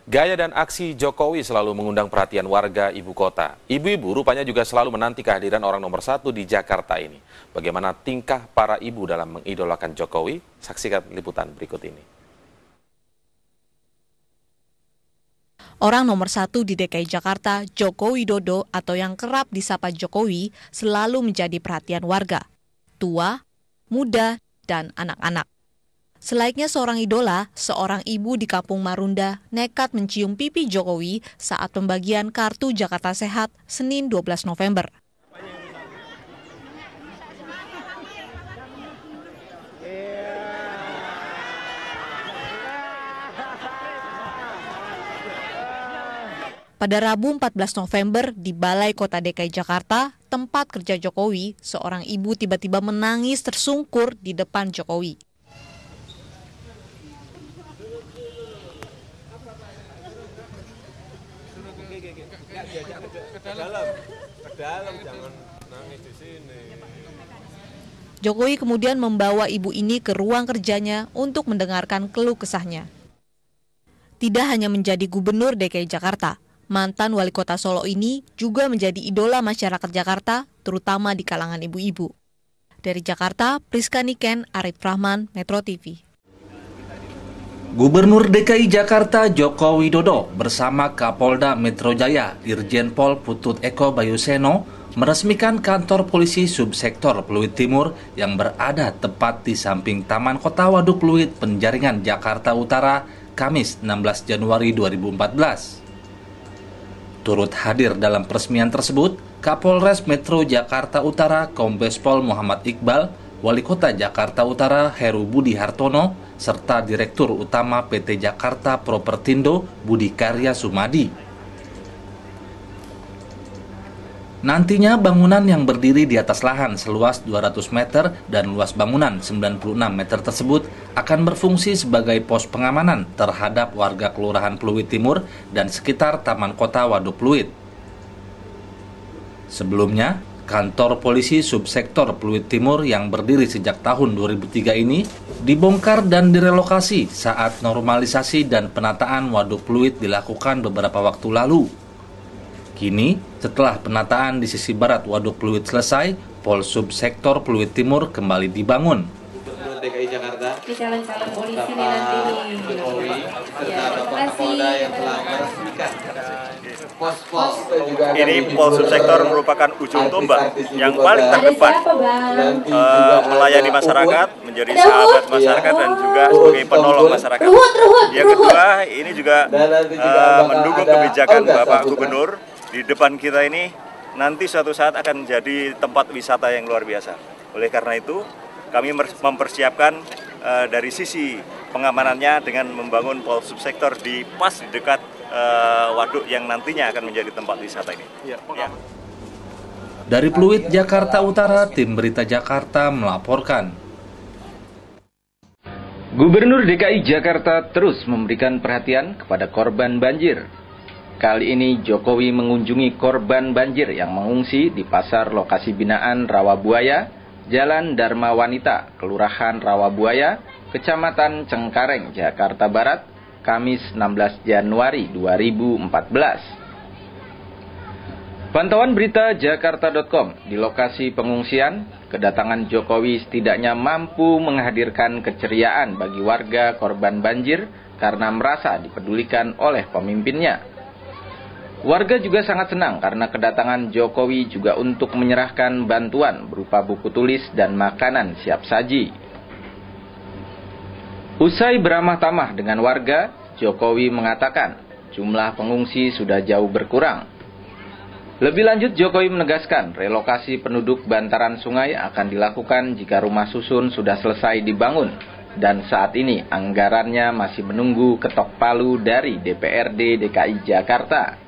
Gaya dan aksi Jokowi selalu mengundang perhatian warga ibu kota. Ibu-ibu rupanya juga selalu menanti kehadiran orang nomor satu di Jakarta ini. Bagaimana tingkah para ibu dalam mengidolakan Jokowi? Saksikan liputan berikut ini. Orang nomor satu di DKI Jakarta, Joko Widodo atau yang kerap disapa Jokowi, selalu menjadi perhatian warga, tua, muda, dan anak-anak. Selainnya seorang idola, seorang ibu di Kampung Marunda nekat mencium pipi Jokowi saat pembagian kartu Jakarta Sehat Senin 12 November. Pada Rabu 14 November di Balai Kota DKI Jakarta, tempat kerja Jokowi, seorang ibu tiba-tiba menangis tersungkur di depan Jokowi. Ke dalam, jangan nangis di sini. Jokowi kemudian membawa ibu ini ke ruang kerjanya untuk mendengarkan keluh kesahnya. Tidak hanya menjadi gubernur DKI Jakarta, mantan wali kota Solo ini juga menjadi idola masyarakat Jakarta, terutama di kalangan ibu-ibu. Dari Jakarta, Priska Niken, Arif Rahman, Metro TV. Gubernur DKI Jakarta Joko Widodo bersama Kapolda Metro Jaya Irjen Pol Putut Eko Bayuseno meresmikan kantor polisi subsektor Pluit Timur yang berada tepat di samping Taman Kota Waduk Pluit, Penjaringan, Jakarta Utara, Kamis 16 Januari 2014. Turut hadir dalam peresmian tersebut, Kapolres Metro Jakarta Utara Kombes Pol Muhammad Iqbal, Wali Kota Jakarta Utara Heru Budi Hartono, serta Direktur Utama PT Jakarta Propertindo Budi Karya Sumadi. Nantinya bangunan yang berdiri di atas lahan seluas 200 meter dan luas bangunan 96 meter tersebut akan berfungsi sebagai pos pengamanan terhadap warga Kelurahan Pluit Timur dan sekitar Taman Kota Waduk Pluit. Sebelumnya, kantor polisi subsektor Pluit Timur yang berdiri sejak tahun 2003 ini dibongkar dan direlokasi saat normalisasi dan penataan Waduk Pluit dilakukan beberapa waktu lalu. Kini, setelah penataan di sisi barat Waduk Pluit selesai, Pol Subsektor Pluit Timur kembali dibangun. Gubernur DKI Jakarta, calon-calon polisi nih nanti. Ya, Bapak Kapolda yang telah meresmikan pos-pos ini Pol Subsektor merupakan ujung tombak yang paling terdepan melayani masyarakat, menjadi sahabat masyarakat dan juga sebagai penolong masyarakat. Yang kedua, ini juga mendukung kebijakan Bapak Gubernur. Di depan kita ini nanti suatu saat akan menjadi tempat wisata yang luar biasa. Oleh karena itu, kami mempersiapkan dari sisi pengamanannya dengan membangun Pol Subsektor di pas dekat waduk yang nantinya akan menjadi tempat wisata ini. Ya. Dari Pluit, Jakarta Utara, Tim Berita Jakarta melaporkan. Gubernur DKI Jakarta terus memberikan perhatian kepada korban banjir. Kali ini Jokowi mengunjungi korban banjir yang mengungsi di pasar lokasi binaan Rawabuaya, Jalan Dharma Wanita, Kelurahan Rawabuaya, Kecamatan Cengkareng, Jakarta Barat, Kamis 16 Januari 2014. Pantauan berita Jakarta.com, di lokasi pengungsian, kedatangan Jokowi setidaknya mampu menghadirkan keceriaan bagi warga korban banjir karena merasa dipedulikan oleh pemimpinnya. Warga juga sangat senang karena kedatangan Jokowi juga untuk menyerahkan bantuan berupa buku tulis dan makanan siap saji. Usai beramah tamah dengan warga, Jokowi mengatakan jumlah pengungsi sudah jauh berkurang. Lebih lanjut, Jokowi menegaskan relokasi penduduk bantaran sungai akan dilakukan jika rumah susun sudah selesai dibangun. Dan saat ini anggarannya masih menunggu ketok palu dari DPRD DKI Jakarta.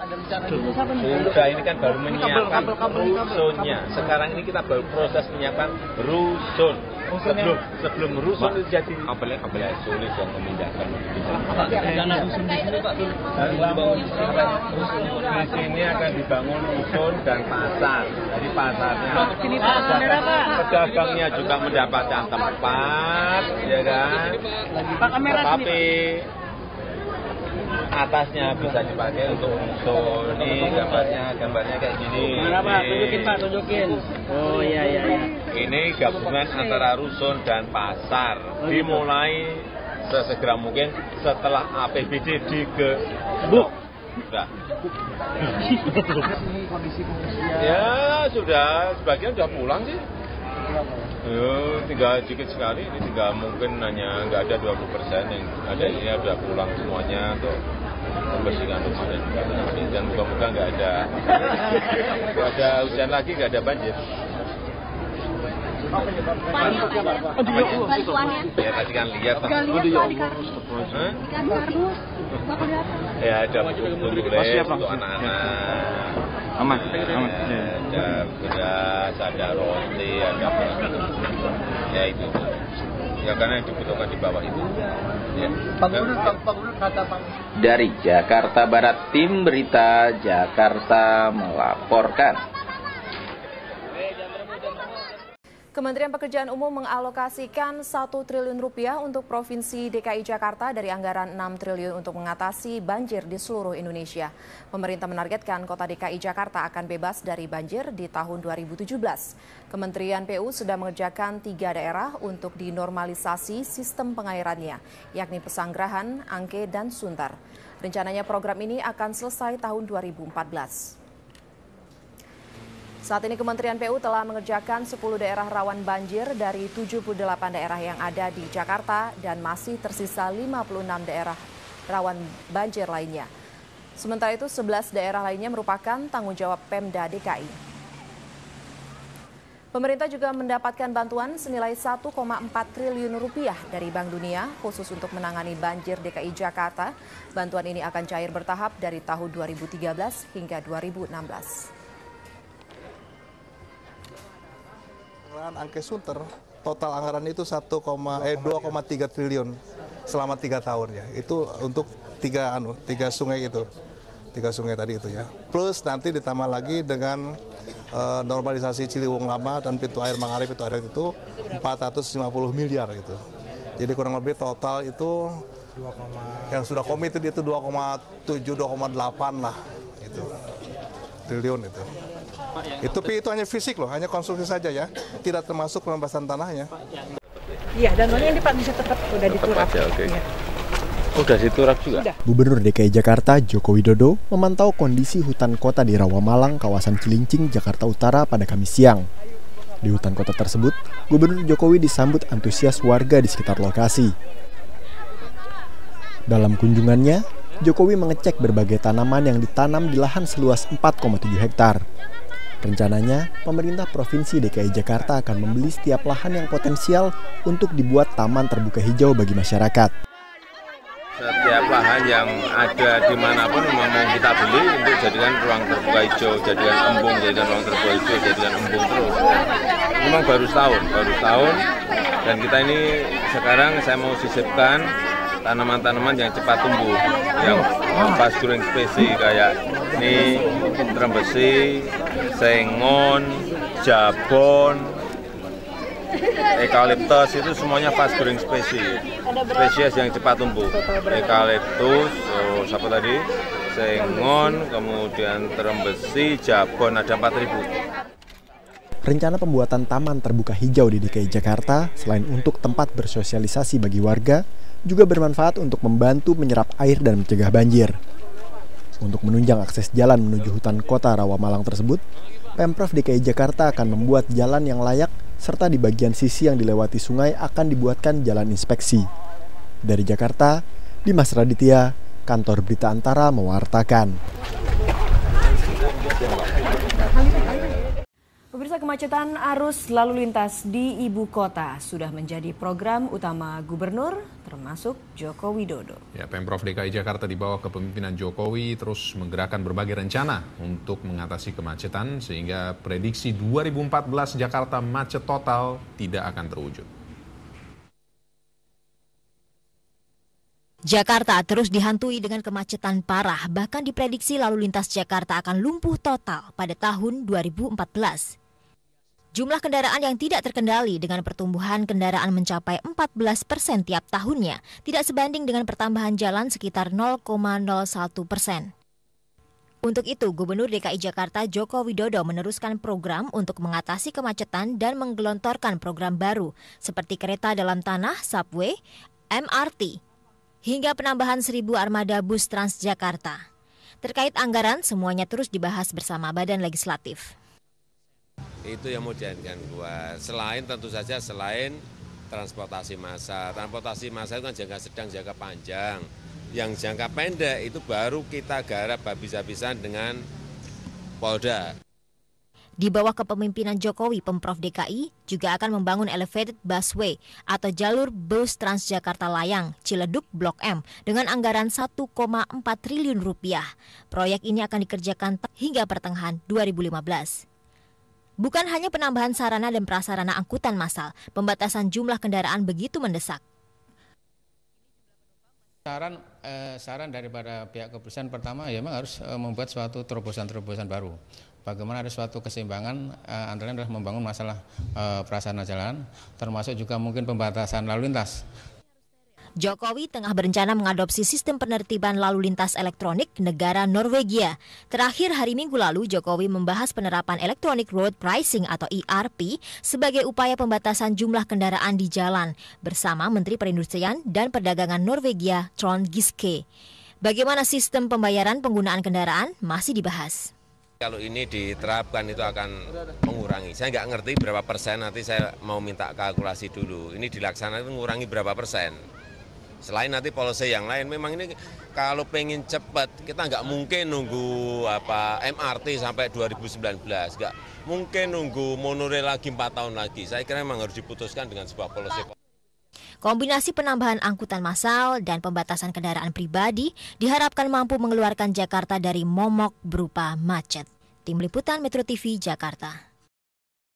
Sudah, ini kan baru menyiapkan rusunnya. Sekarang ini kita baru proses menyiapkan rusun. sebelum rusun itu jadi apalagi sulit yang memindahkan. Dana rusun di sini Pak, di sini akan dibangun rusun dan pasar. Jadi pasarnya, pedagangnya juga mendapatkan tempat, ya kan? Tapi atasnya bisa dipakai untuk rusun. Ini gambarnya kayak gini. Mana Pak? Tunjukin Pak, tunjukin. Oh iya. Ini gabungan antara rusun dan pasar. Dimulai sesegera mungkin setelah APBD digebuk. Sudah. Ya sudah, sebagian sudah pulang sih. Tinggal sedikit sekali, ini tinggal mungkin hanya nggak ada 20%, yang ada ini sudah pulang semuanya untuk membersihkan rumahnya juga. Dan moga-moga nggak ada hujan lagi, nggak ada banjir. Ya tadi kan lihat. Ya ada buku tulis untuk anak-anak. Aman. Ada beras, ada roti, ada ya itu. Ya karena yang dibutuhkan di bawah itu. Ya. Dari Jakarta Barat, Tim Berita Jakarta melaporkan. Kementerian Pekerjaan Umum mengalokasikan 1 triliun rupiah untuk Provinsi DKI Jakarta dari anggaran 6 triliun untuk mengatasi banjir di seluruh Indonesia. Pemerintah menargetkan kota DKI Jakarta akan bebas dari banjir di tahun 2017. Kementerian PU sudah mengerjakan 3 daerah untuk dinormalisasi sistem pengairannya, yakni Pesanggerahan, Angke, dan Sunter. Rencananya program ini akan selesai tahun 2014. Saat ini Kementerian PU telah mengerjakan 10 daerah rawan banjir dari 78 daerah yang ada di Jakarta dan masih tersisa 56 daerah rawan banjir lainnya. Sementara itu 11 daerah lainnya merupakan tanggung jawab Pemda DKI. Pemerintah juga mendapatkan bantuan senilai 1,4 triliun rupiah dari Bank Dunia khusus untuk menangani banjir DKI Jakarta. Bantuan ini akan cair bertahap dari tahun 2013 hingga 2016. Angke Sunter, total anggaran itu 2,3 triliun selama 3 tahun ya. Itu untuk tiga sungai itu, 3 sungai tadi itu ya. Plus nanti ditambah lagi dengan normalisasi Ciliwung Lama dan pintu air Manggarai, pintu air itu 450 miliar gitu. Jadi kurang lebih total itu yang sudah komited itu 2,7, 2,8 lah itu triliun itu. Itu hanya fisik loh, hanya konstruksi saja ya, tidak termasuk pembebasan tanahnya. Iya, dan mana ini Pak bisa tetap udah diturap. Ya. Udah diturap juga. Gubernur DKI Jakarta Joko Widodo memantau kondisi hutan kota di Rawamalang, kawasan Cilincing, Jakarta Utara pada Kamis siang. Di hutan kota tersebut, Gubernur Jokowi disambut antusias warga di sekitar lokasi. Dalam kunjungannya, Jokowi mengecek berbagai tanaman yang ditanam di lahan seluas 4,7 hektar. Rencananya, pemerintah Provinsi DKI Jakarta akan membeli setiap lahan yang potensial untuk dibuat taman terbuka hijau bagi masyarakat. Setiap lahan yang ada dimanapun memang mau kita beli untuk jadikan ruang terbuka hijau, jadikan embung, jadikan ruang terbuka hijau, jadikan embung terus. Memang baru setahun, dan kita ini sekarang saya mau sisipkan tanaman-tanaman yang cepat tumbuh, yang fast growing species kayak ini trembesi, sengon, jabon, eukaliptus, itu semuanya fast growing spesies yang cepat tumbuh. Eukaliptus, siapa tadi? Sengon, kemudian trembesi, jabon, ada 4.000. Rencana pembuatan taman terbuka hijau di DKI Jakarta selain untuk tempat bersosialisasi bagi warga, juga bermanfaat untuk membantu menyerap air dan mencegah banjir. Untuk menunjang akses jalan menuju hutan kota Rawamalang tersebut, Pemprov DKI Jakarta akan membuat jalan yang layak serta di bagian sisi yang dilewati sungai akan dibuatkan jalan inspeksi. Dari Jakarta, Dimas Raditya, Kantor Berita Antara mewartakan. Pemirsa, kemacetan arus lalu lintas di ibu kota sudah menjadi program utama Gubernur termasuk Joko Widodo. Ya, Pemprov DKI Jakarta di bawah kepemimpinan Jokowi terus menggerakkan berbagai rencana untuk mengatasi kemacetan sehingga prediksi 2014 Jakarta macet total tidak akan terwujud. Jakarta terus dihantui dengan kemacetan parah, bahkan diprediksi lalu lintas Jakarta akan lumpuh total pada tahun 2014. Jumlah kendaraan yang tidak terkendali dengan pertumbuhan kendaraan mencapai 14% tiap tahunnya, tidak sebanding dengan pertambahan jalan sekitar 0,01%. Untuk itu, Gubernur DKI Jakarta Joko Widodo meneruskan program untuk mengatasi kemacetan dan menggelontorkan program baru seperti kereta dalam tanah, subway, MRT, hingga penambahan 1.000 armada bus Transjakarta. Terkait anggaran, semuanya terus dibahas bersama Badan Legislatif. Itu yang mau dijadikan buat. Tentu saja selain transportasi massal. Transportasi massal itu kan jangka sedang, jangka panjang. Yang jangka pendek itu baru kita garap habis-habisan dengan Polda. Di bawah kepemimpinan Jokowi, Pemprov DKI juga akan membangun elevated busway atau jalur bus Transjakarta Layang, Ciledug Blok M dengan anggaran 1,4 triliun rupiah. Proyek ini akan dikerjakan hingga pertengahan 2015. Bukan hanya penambahan sarana dan prasarana angkutan massal, pembatasan jumlah kendaraan begitu mendesak. Saran daripada pihak kepolisian pertama ya memang harus membuat suatu terobosan-terobosan baru. Bagaimana ada suatu keseimbangan antara adalah membangun masalah prasarana jalan, termasuk juga mungkin pembatasan lalu lintas. Jokowi tengah berencana mengadopsi sistem penertiban lalu lintas elektronik negara Norwegia. Terakhir hari Minggu lalu, Jokowi membahas penerapan Electronic Road Pricing atau ERP sebagai upaya pembatasan jumlah kendaraan di jalan bersama Menteri Perindustrian dan Perdagangan Norwegia Trond Giske. Bagaimana sistem pembayaran penggunaan kendaraan masih dibahas. Kalau ini diterapkan itu akan mengurangi. Saya nggak ngerti berapa persen, nanti saya mau minta kalkulasi dulu. Ini dilaksanakan mengurangi berapa persen. Selain nanti policy yang lain, memang ini kalau pengen cepat, kita nggak mungkin nunggu MRT sampai 2019, nggak mungkin nunggu monorail lagi 4 tahun lagi. Saya kira memang harus diputuskan dengan sebuah policy. Kombinasi penambahan angkutan massal dan pembatasan kendaraan pribadi diharapkan mampu mengeluarkan Jakarta dari momok berupa macet. Tim Liputan Metro TV, Jakarta.